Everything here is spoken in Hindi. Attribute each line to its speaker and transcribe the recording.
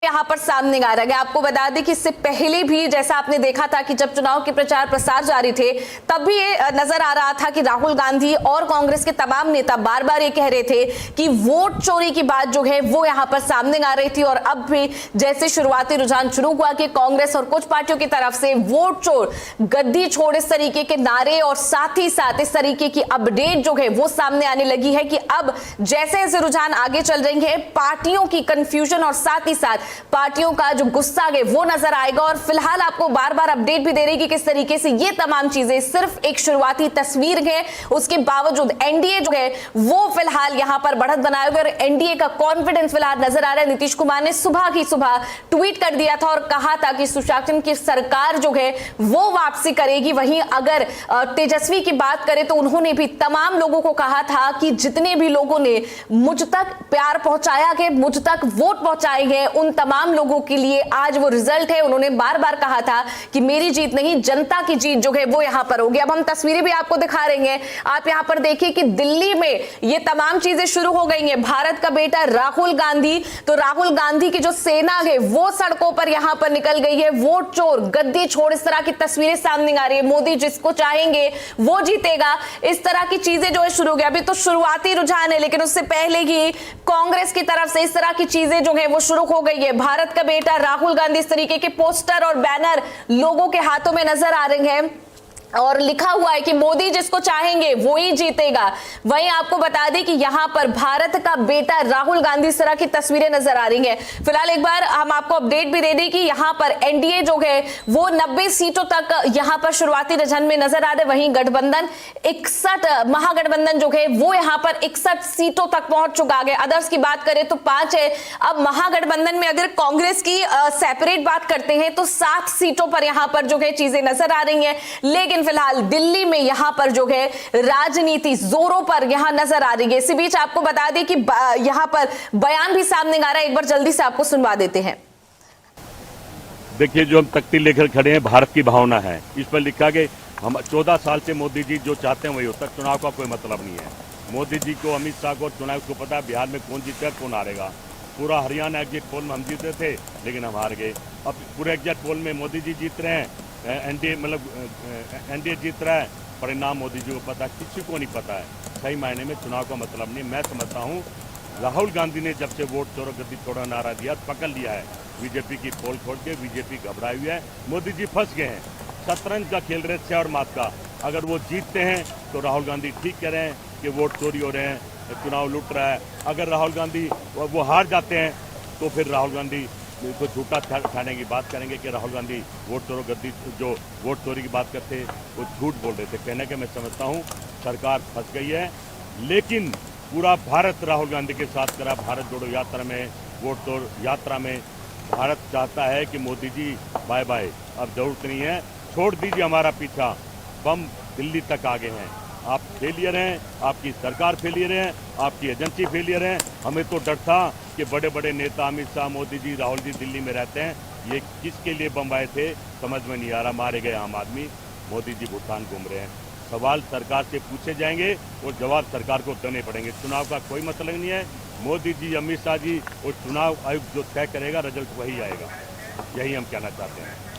Speaker 1: यहाँ पर सामने आ रहा है। आपको बता दें कि इससे पहले भी जैसा आपने देखा था कि जब चुनाव के प्रचार प्रसार जारी थे तब भी ये नजर आ रहा था कि राहुल गांधी और कांग्रेस के तमाम नेता बार बार ये कह रहे थे कि वोट चोरी की बात जो है वो यहाँ पर सामने आ रही थी। और अब भी जैसे शुरुआती रुझान शुरू हुआ कि कांग्रेस और कुछ पार्टियों की तरफ से वोट चोर, गद्दी छोड़, इस तरीके के नारे और साथ ही साथ इस तरीके की अपडेट जो है वो सामने आने लगी है कि अब जैसे जैसे रुझान आगे चल रही है पार्टियों की कंफ्यूजन और साथ ही साथ पार्टियों का जो गुस्सा है वो नजर आएगा। और फिलहाल आपको बार बार अपडेट भी दे रही कि किस तरीके से ये तमाम चीजें सिर्फ एक शुरुआती तस्वीर है, उसके बावजूद एनडीए जो है वो फिलहाल यहां पर बढ़त बनाए हुए और एनडीए का कॉन्फिडेंस फिलहाल नजर आ रहा है। नीतीश कुमार ने सुबह की सुबह ट्वीट कर दिया था और कहा था कि सुशासन की सरकार जो है वो वापसी करेगी। वहीं अगर तेजस्वी की बात करें तो उन्होंने भी तमाम लोगों को कहा था कि जितने भी लोगों ने मुझ तक प्यार पहुंचाया है, मुझ तक वोट पहुंचाए हैं, उन तमाम लोगों के लिए आज वो रिजल्ट है। उन्होंने बार बार कहा था कि मेरी जीत नहीं, जनता की जीत जो है वो यहां पर होगी। अब हम तस्वीरें भी आपको दिखा रहे हैं। आप यहां पर देखिए कि दिल्ली में ये तमाम चीजें शुरू हो गई हैं। भारत का बेटा राहुल गांधी, तो राहुल गांधी की जो सेना है वो सड़कों पर यहां पर निकल गई है। वोट चोर, गद्दी छोड़, इस तरह की तस्वीरें सामने आ रही है। मोदी जिसको चाहेंगे वो जीतेगा, इस तरह की चीजें जो है शुरू हो गया। अभी तो शुरुआती रुझान है लेकिन उससे पहले ही कांग्रेस की तरफ से इस तरह की चीजें जो है वो शुरू हो गई है। भारत का बेटा राहुल गांधी, इस तरीके के पोस्टर और बैनर लोगों के हाथों में नजर आ रहे हैं और लिखा हुआ है कि मोदी जिसको चाहेंगे वो ही जीतेगा। वहीं आपको बता दें कि यहां पर भारत का बेटा राहुल गांधी, इस तरह की तस्वीरें नजर आ रही हैं। फिलहाल एक बार हम आपको अपडेट भी दे दें कि यहां पर एनडीए जो है वो 90 सीटों तक यहां पर शुरुआती रुझान में नजर आ रहे। वहीं गठबंधन 61, महागठबंधन जो है वो यहां पर 61 सीटों तक पहुंच चुका है। अदर्स की बात करें तो 5 है। अब महागठबंधन में अगर कांग्रेस की सेपरेट बात करते हैं तो 7 सीटों पर यहां पर जो है चीजें नजर आ रही हैं। लेकिन फिलहाल दिल्ली में यहां पर जो है राजनीति जोरों पर यहां नजर आ रही है। इसी बीच आपको बता दें कि यहां पर बयान भी सामने आ रहा है, एक बार जल्दी से आपको सुनवा देते हैं।
Speaker 2: देखिए, जो हम तख्ती लेकर खड़े हैं भारत की भावना है। इस पर लिखा कि हम 14 साल से मोदी जी जो चाहते हैं वही होता है। चुनाव का कोई मतलब नहीं है। मोदी जी को, अमित शाह को चुनाव को पता है बिहार में कौन जीतेगा कौन हारेगा। पूरा हरियाणा एग्जिट पोल में हम जीते थे लेकिन हम हार गए। अब पूरे एग्जिट पोल में मोदी जी जीत रहे हैं, एनडीए जीत रहा है। परिणाम मोदी जी को पता है, किसी को नहीं पता है। सही मायने में चुनाव का मतलब नहीं। मैं समझता हूँ राहुल गांधी ने जब से वोट चोरो गद्दी छोड़ो नारा दिया पकड़ लिया है। बीजेपी की पोल खोल के बीजेपी घबराई हुई है। मोदी जी फंस गए हैं। शतरंज का खेल रहे छह और मात का। अगर वो जीतते हैं तो राहुल गांधी ठीक कह रहे हैं कि वोट चोरी हो रहे हैं, चुनाव लूट रहा है। अगर राहुल गांधी वो हार जाते हैं तो फिर राहुल गांधी तो झूठा ठाने की बात करेंगे कि राहुल गांधी वोट चोरो गद्दी जो वोट चोरी की बात करते वो झूठ बोल रहे थे। कहने के मैं समझता हूँ सरकार फंस गई है। लेकिन पूरा भारत राहुल गांधी के साथ करा। भारत जोड़ो यात्रा में, वोट चोर यात्रा में भारत चाहता है कि मोदी जी बाय बाय, अब जरूरत नहीं है, छोड़ दीजिए हमारा पीछा। बम दिल्ली तक आ गए हैं। आप फेलियर हैं, आपकी सरकार फेलियर है, आपकी एजेंसी फेलियर है। हमें तो डर था कि बड़े बड़े नेता अमित शाह, मोदी जी, राहुल जी दिल्ली में रहते हैं, ये किसके लिए बम आए थे समझ में नहीं आ रहा। मारे गए आम आदमी, मोदी जी भूटान घूम रहे हैं। सवाल सरकार से पूछे जाएंगे और जवाब सरकार को देने पड़ेंगे। चुनाव का कोई मतलब नहीं है। मोदी जी, अमित शाह जी और चुनाव आयोग जो तय करेगा रिजल्ट वही आएगा। यही हम कहना चाहते हैं।